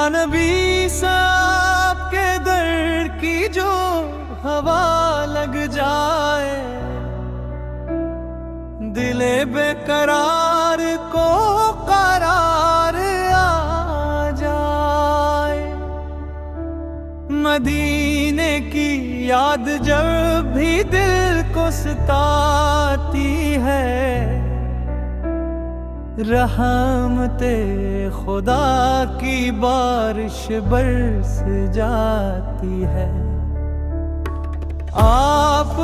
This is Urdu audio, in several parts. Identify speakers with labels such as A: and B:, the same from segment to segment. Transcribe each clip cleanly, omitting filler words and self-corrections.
A: نبی صاحب کے در کی جو ہوا لگ جائے، دل بے قرار کو قرار آ جائے۔ مدینے کی یاد جب بھی دل کو ستاتی ہے، رحمت خدا کی بارش برس جاتی ہے۔ آپ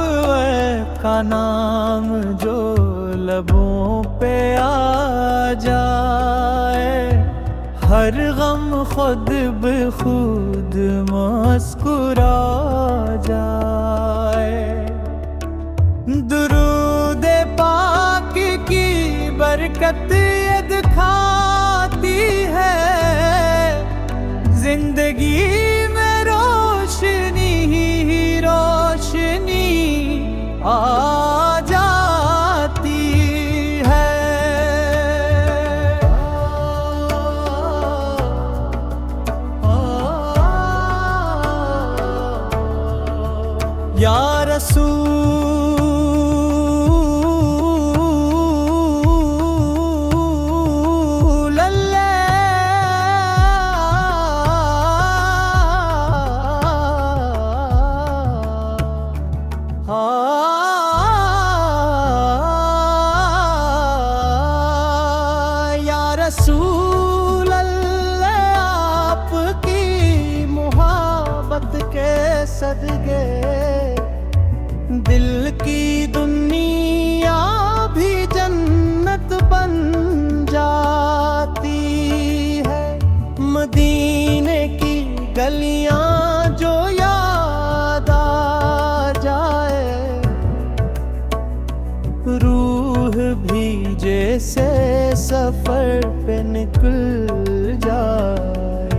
A: کا نام جو لبوں پہ آ جائے، ہر غم خود بخود مسکرا جائے۔ درود پاک کی برکت یہ دکھاتی ہے، زندگی میں روشنی ہی روشنی آ جاتی ہے۔ یا رسول رسول اللہ، آپ کی محبت کے صدقے دل کی دنیا بھی جنت بن جاتی ہے۔ مدینے کی گلیاں جو یاد آ جائے، روح بھی جیسے سفر پہ نکل جائے۔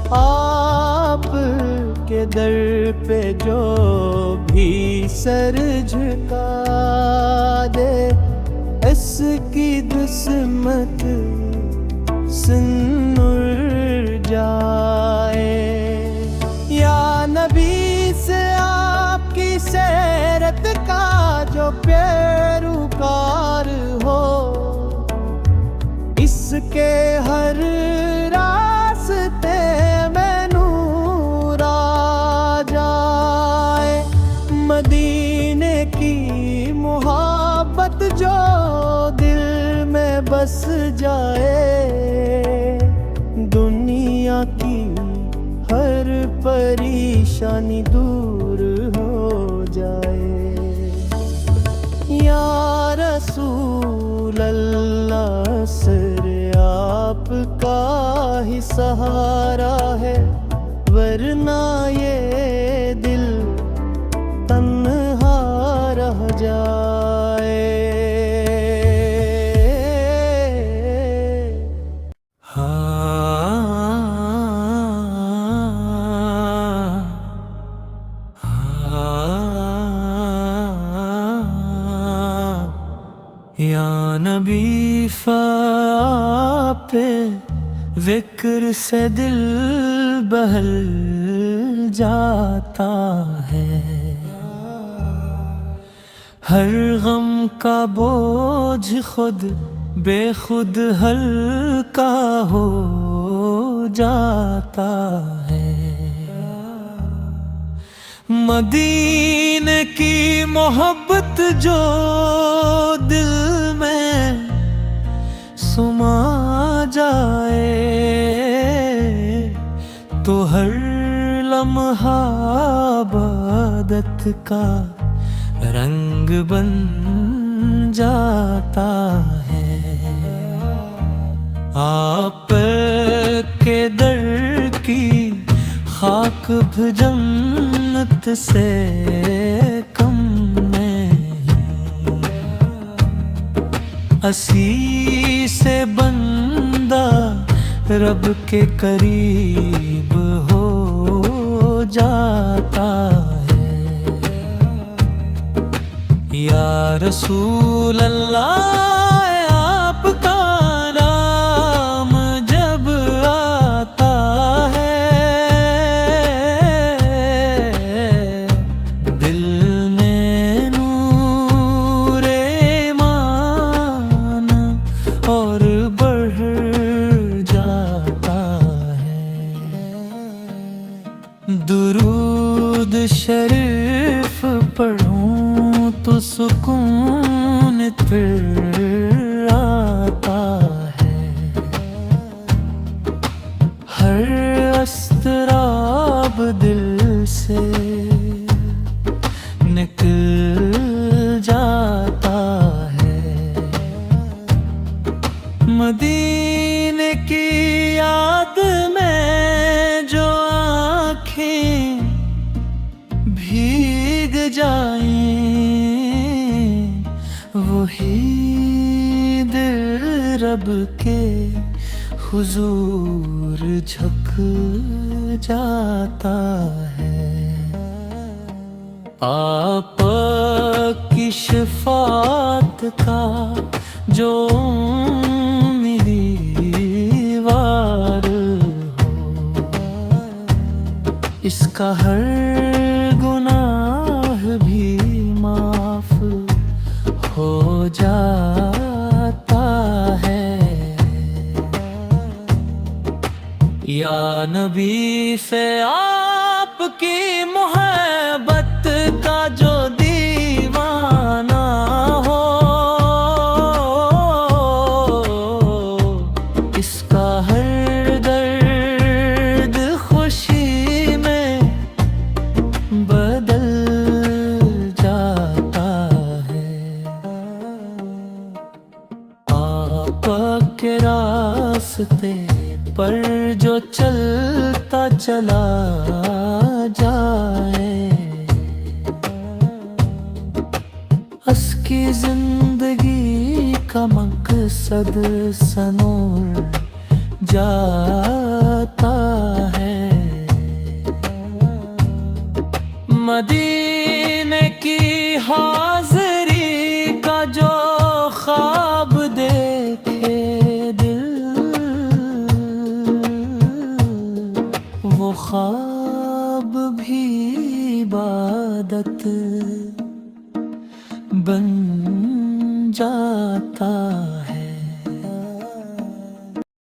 A: آپ کے در پہ جو بھی سر جھکا دے، اس کی قسمت سنور جائے۔ یا نبی سے آپ کی سیرت کا جو پیروکار ہو، اس کے ہر راستے میں نور آ جائے۔ مدینے کی محبت جو دل میں بس جائے، دنیا کی ہر پریشانی دور ہو جائے۔ یا رسول اللہ، سر آپ کا ہی سہارا ہے، ورنہ یہ دل تنہا رہ جائے۔ یا نبی آپ پہ ذکر سے دل بہل جاتا ہے، ہر غم کا بوجھ خود بے خود ہلکا ہو جاتا ہے۔ مدینے کی محبت جو دل میں سما جائے، تو ہر لمحہ عبادت کا رنگ بن جاتا ہے۔ آپ کے در کی خاک بھی جنت سے کم نہیں، اسی سے بندہ رب کے قریب ہو جاتا ہے۔ یا رسول اللہ، آپ کا نام جب مدینے کی یاد میں جو آنکھیں بھیگ جائیں وہی دل رب کے حضور جھک جاتا ہے۔ آپ کی شفاعت کا جو میری وار ہو، اس کا ہر گناہ بھی معاف ہو جاتا ہے۔ یا نبی سے آپ کی محبت کا جو دیوانہ ہو، اس کا ہر درد خوشی میں بدل جاتا ہے۔ آپ کے راستے پر جو چلتا چلا جائے، اس کی زندگی کا مقصد سنور جاتا ہے۔ مدینے کی حاضری کا جو خواب دیکھے دل، وہ خواب بھی عبادت